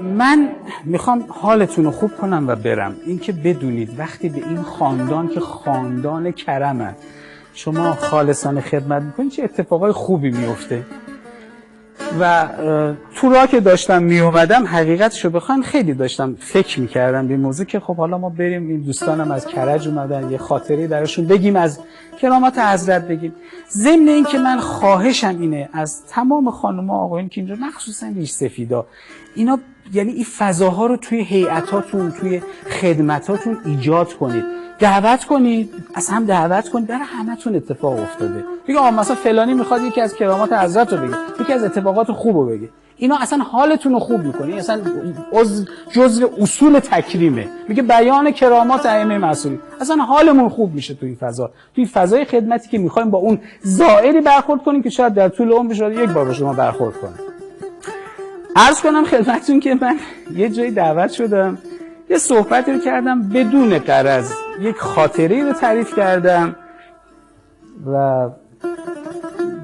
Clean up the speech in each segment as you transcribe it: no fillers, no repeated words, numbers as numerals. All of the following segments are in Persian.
من میخوام حالتون رو خوب کنم و برم. این که بدونید وقتی به این خاندان که خاندان کرمه شما خالصانه خدمت میکنید چه اتفاقای خوبی میفته. و تو راه که داشتم میومدم حقیقتشو بخوام خیلی داشتم فکر میکردم به این موضوع که خب حالا ما بریم این دوستانم از کرج اومدن یه خاطری درشون بگیم، از کرامات حضرت بگیم. ضمن این که من خواهشم اینه از تمام خانم‌ها آقایون که اینجا مخصوصا ریش سفیدا اینا، یعنی این فضاها رو توی هیئتاتون توی خدمتاتون ایجاد کنید، دعوت کنید، از هم دعوت کنید. برای همتون اتفاق افتاده. بگه آقا مثلا فلانی میخواد یکی از کرامات حضرت رو بگه، یکی از اتفاقات خوب رو بگه. اینا اصلا حالتون رو خوب میکنه، اصلا جزء اصول تکریمه. میگه بیان کرامات ائمه معصومین، اصلا حالمون خوب میشه توی این فضا، توی فضای خدمتی که میخوایم با اون زائری برخورد کنیم که شاید در طول عمر شاید یک بار با شما برخورد کنه. عرض کنم خدمتتون که من یه جایی دعوت شدم، یه صحبتی رو کردم بدون غرض، یک خاطره رو تعریف کردم و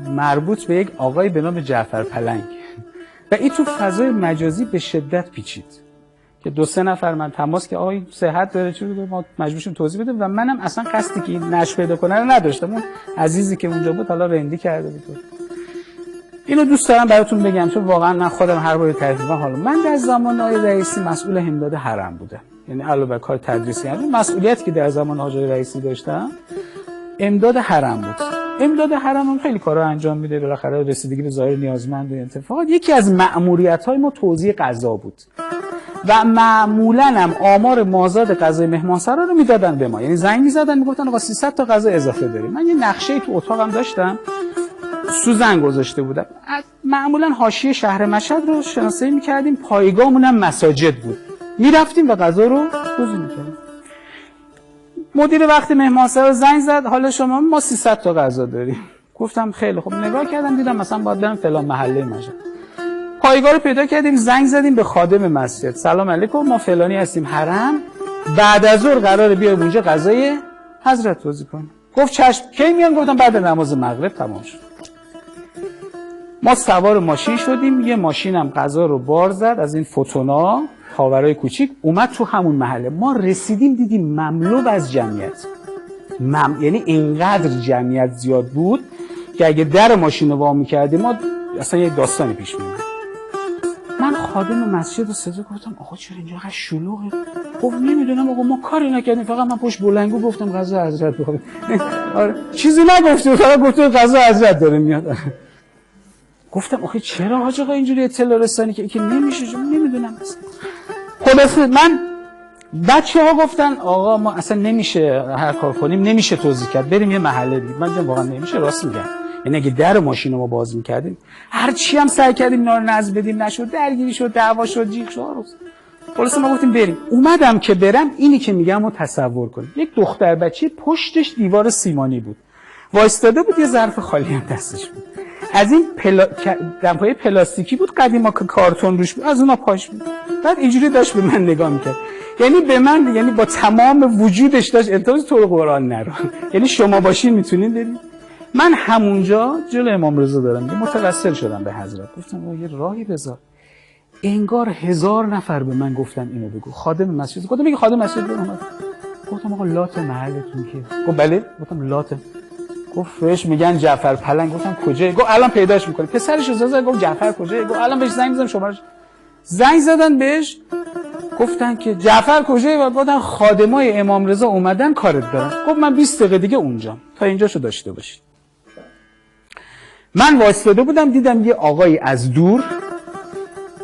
مربوط به یک آقای به نام جعفر پلنگ و این تو فضای مجازی به شدت پیچید که 2-3 نفر من تماس که آقای صحت داره چی رو ما مجبورشیم توضیح بدیم و منم اصلا قصدی که این نشر پیدا کنه رو نداشتم. اون عزیزی که اونجا بود حالا رندی کرده بود. اینو دوست دارم براتون بگم چون واقعا من خودم هر بار تعریف می‌کنم. حالا من در زمان آقای رئیسی مسئول امداد حرم بودم، یعنی علاوه بر کار تدریسی مسئولیتی که در زمان آقای رئیسی داشتم امداد حرم بود. امداد حرم هم خیلی کارا انجام میده، بالاخره رسیدگی به ظاهر نیازمند و اتفاقات. یکی از مأموریت‌های ما توزیع غذا بود و معمولاً هم آمار مازاد غذای مهمانسرا رو میدادن به ما، یعنی زنگ می‌زدن میگفتن آقا 300 تا غذا اضافه داریم. من یه نقشه تو اتاقم داشتم، سوزن گذاشته بودم. معمولاً حاشیه شهر مشهد رو شناسایی می‌کردیم، پایگاهمون هم مساجد بود. می‌رفتیم و غذا رو توزیع می‌کردیم. مدیر وقت مهمانسرا زنگ زد حالا شما ما 300 تا غذا داریم. گفتم خیلی خوب. نگاه کردم دیدم مثلا باید برم فلان محله مشهد. پایگاه رو پیدا کردیم، زنگ زدیم به خادم مسجد، سلام علیکم ما فلانی هستیم حرم، بعد از ظهر قراره بیایم اونجا غذای حضرت توزیع کنیم. گفت چشم. کی میان؟ گفتم بعد نماز مغرب تمام شد. ما سوار ماشین شدیم، یه ماشینم غذا رو بار زد از این فوتونا خاورای کوچیک اومد تو همون محله. ما رسیدیم دیدیم مملو از جمعیت، یعنی اینقدر جمعیت زیاد بود که اگه در ماشین رو وا می‌کردیم ما اصلا یه داستانی پیش می‌اومد. من خادم مسجد رو صدا گفتم آقا چرا اینجا اینقدر شلوغه؟ گفت نمیدونم آقا ما کاری نکردیم، فقط من پشت بلنگو گفتم غذا حضرت بخوریم. آره چیزی نگفتم، فقط گفتم غذا حضرت داره میاد. گفتم آخه چرا حاج آقا اینجوری اطلاع رسانی که نمیشه؟ نمیدونم اصلا. خلاصه من بچه‌ها گفتن آقا ما اصلا نمیشه هر کار کنیم، نمیشه توزیع کرد، بریم یه محله دیگه. من دیدم واقعا نمیشه، راست میگن. یعنی اگه در ماشین رو ما باز می‌کردیم هر چی هم سعی کردیم اینا رو نذر بدیم نشد، درگیری شد، دعوا شد، جیغ شد. خلاص ما گفتیم بریم. اومدم که برم اینی که میگم رو تصور کنید. یک دختر بچه پشتش دیوار سیمانی بود. وایستاده بود، یه ظرف خالی هم دستش بود. از این دمپای پلاستیکی بود قدیما که کارتون روش بود، از اونها پاش بود. بعد اینجوری داشت به من نگاه می‌کرد. یعنی به من، یعنی با تمام وجودش داشت انتظار تو قرآن نرو. یعنی شما باشین میتونین برید. من همونجا جلوی امام رضا دارم متوسل شدم به حضرت. گفتم یه راهی بذار. انگار 1000 نفر به من گفتن اینو بگو. خادم مسجد. گفتم میگه خادم مسجد اومد. گفتم آقا لات محلتون کیه؟ گفت بله. گفتم لات. گفت بهش میگن جعفر پلنگ. گفتم کجایی؟ گفت الان پیداش میکنه. پسرش رو زد. گفت جعفر کجایی؟ گفت الان بهش زنگ میزنم شمارش. زنگ زدن بهش گفتن که جعفر کجایی؟ و گفتن خادمای امام رضا اومدن کارت دارن. گفت من 20 دقیقه دیگه اونجام، تا اینجاشو داشته باشید. من وایساده بودم، دیدم یه آقایی از دور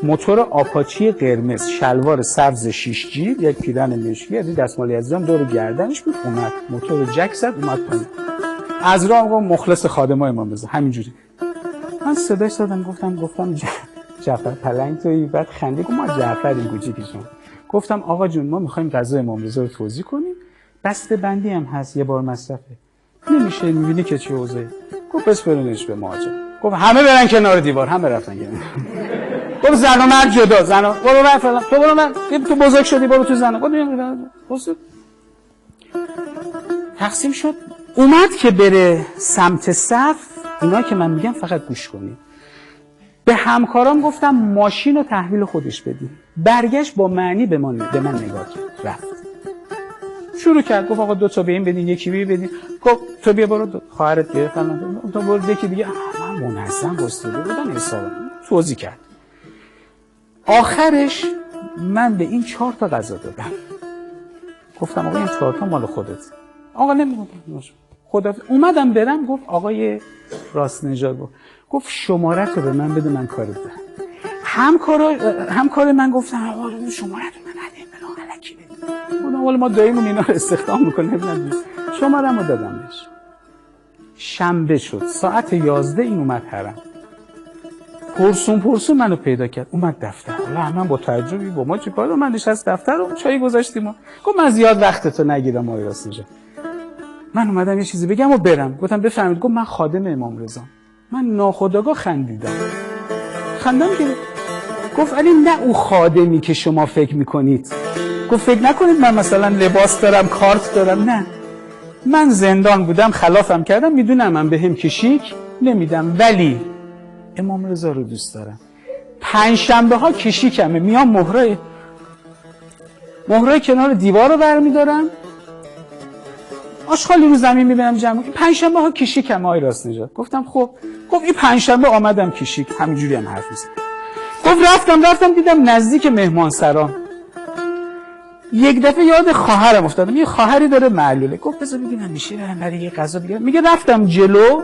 موتور آپاچی قرمز، شلوار سبز 6 جیب، یک پیرن مشکی، از دستمالی عزیزم دور گردنش بود، اومد موتور جک زد اومد پایین. از راه گفت مخلص خادمای امام رضا، همینجوری. من صداش زدم گفتم جعفر پلنگ تویی؟ بعد خندید گفت ما جعفریم کوچیکشون. گفتم آقا جون ما می‌خوایم غذا امام رضا رو توزیع کنیم، بسته بندی هم هست، یه بار مصرفه، نمیشه، می‌بینی که چه اوضاعی. گفت بسپرونش به مهاجم. گفت همه برن کنار دیوار، همه رفتن کنار. گفت زن و مرد جدا، زن برو من فلان، تو برو من، تو بزرگ شدی برو تو زن. گفت تقسیم شد. اومد که بره سمت صف، اینا که من میگم فقط گوش کنید. به همکارام گفتم ماشین رو تحویل خودش بدیم. برگشت با معنی به من نگاه کرد، رفت شروع کرد گفت آقا 2 تا به این بدین، یکی به بدین. گفت تو بیا برو خواهرت گرفت فلان، تو برو یکی دیگه. من منظم واسطه بودم حسابم توضیح کرد. آخرش من به این 4 تا غذا دادم. گفتم آقا این 4 تا مال خودت. آقا نمیگم خدا. اومدم برم گفت آقای راست نژاد گفت شماره‌تو به من بده من کارت دارم. همکار من گفتن آقا شماره‌تو من نده بلا الکی بده. گفتم والا ما دایمون اینا رو استخدام می‌کنیم نمیدونم. شماره‌مو دادم بهش. شنبه شد ساعت 11 این اومد حرم. پرسون منو پیدا کرد اومد دفتر. حالا من با تعجبی با ما چیکار دارم؟ من نشست دفتر رو چای گذاشتیم. گفت من زیاد وقتتو نگیرم آقای راست نژاد. من اومدم یه چیزی بگم و برم. گفتم بفرمایید. گفت من خادم امام رضا. من ناخودآگاه خندیدم. خندم گرفت. گفت علی نه او خادمی که شما فکر میکنید. گفت فکر نکنید من مثلا لباس دارم کارت دارم. نه من زندان بودم خلافم کردم میدونم من بهم کشیک نمیدم ولی امام رضا رو دوست دارم. 5 شنبه ها کشیکمه میام مهره کنار دیوار رو برمیدارم آشغالی رو زمین میبینم جمع. 5 شنبه ها کشیکمه آقای راست نژاد. گفتم خب. گفت این 5 شنبه آمدم کشیک. همینجوری هم حرف میزنم. گفت رفتم دیدم نزدیک مهمانسرا. یک دفعه یاد خواهرم افتادم. یه خواهری داره معلوله. گفت بذار ببینم میشه برم برای یه غذا بگیرم. میگه رفتم جلو.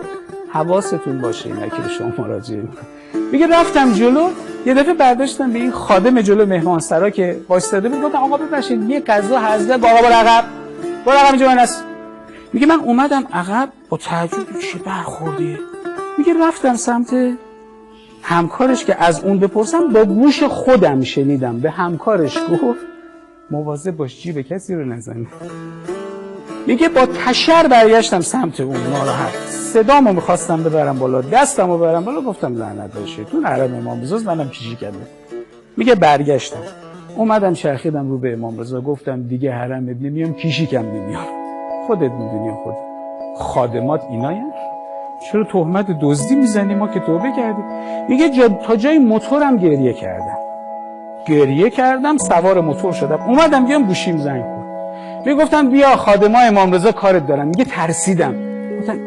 حواستون باشه اینا که شما مراجعه میکنید. میگه رفتم جلو یه دفعه برداشتم به این خادم جلو مهمانسرا که وایساده بود گفتم آقا ببخشید یه غذا حضرت آقا برو عقب اینجا من هست. میگه من اومدم عقب با تعجب چه برخوردیه. میگه رفتم سمت همکارش که از اون بپرسم با گوش خودم شنیدم به همکارش گفت مواظب باش جیب کسی رو نزنی. میگه با تشر برگشتم سمت اون ناراحت. صدامو میخواستم ببرم بالا دستمو ببرم بالا گفتم لعنت باشه تو حرم امام رضا منم کیجی کردم. میگه برگشتم اومدم چرخیدم رو به امام رضا گفتم دیگه حرم نمیام کیشیکم نمیام. خودت میدونی خودت. خادمات ایناین چرا تهمت دزدی میزنی ما که توبه کردیم. میگه تا جای موتورم گریه کردم سوار موتور شدم اومدم بیام گوشیم زنگ خورد. میگفتن بیا خادمای امام رضا کارت دارن. میگه ترسیدم گفتم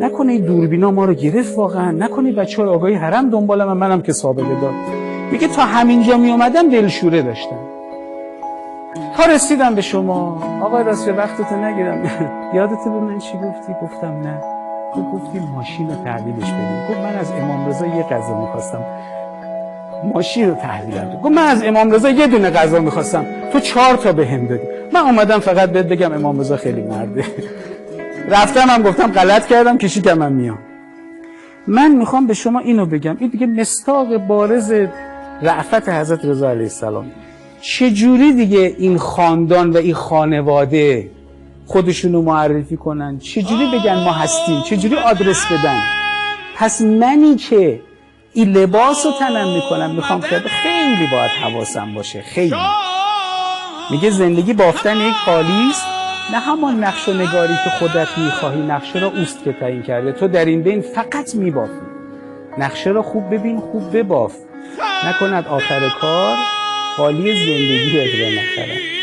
نکنه این دوربینا ما رو گرفت واقعا نکنه بچه‌ها آقای حرم دنبالم منم که سابقه دار. میگه تا همینجا می اومدم دلشوره داشتم تا رسیدم به شما. آقای راست وقتتو نگیرم. یادت به من چی گفتی؟ گفتم نه. تو گفتی ماشین رو تحویلش بدیم. گفت من از امام رضا یه غذا می‌خواستم ماشین رو تحویلم داد. گفت من از امام رضا یه دونه غذا می‌خواستم تو 4 تا بهم دادی. من اومدم فقط بهت بگم امام رضا خیلی مرده. رفتم هم گفتم غلط کردم کشیدم من میام. من میخوام به شما اینو بگم این دیگه مصداق بارز رأفت حضرت رضا علیه السلام. چجوری دیگه این خاندان و این خانواده خودشونو معرفی کنن؟ چجوری بگن ما هستیم؟ چجوری آدرس بدن؟ پس منی که این لباس رو تنم میکنم میخوام خیلی باید حواسم باشه. خیلی میگه زندگی بافتن یک حالیست نه همان نقش و نگاری که خودت میخواهی نقشه را اوست که تعیین کرده تو در این بین فقط میبافی. نقشه را خوب ببین خوب بباف نکند آخر کار حالی زندگی اجرا نخرد.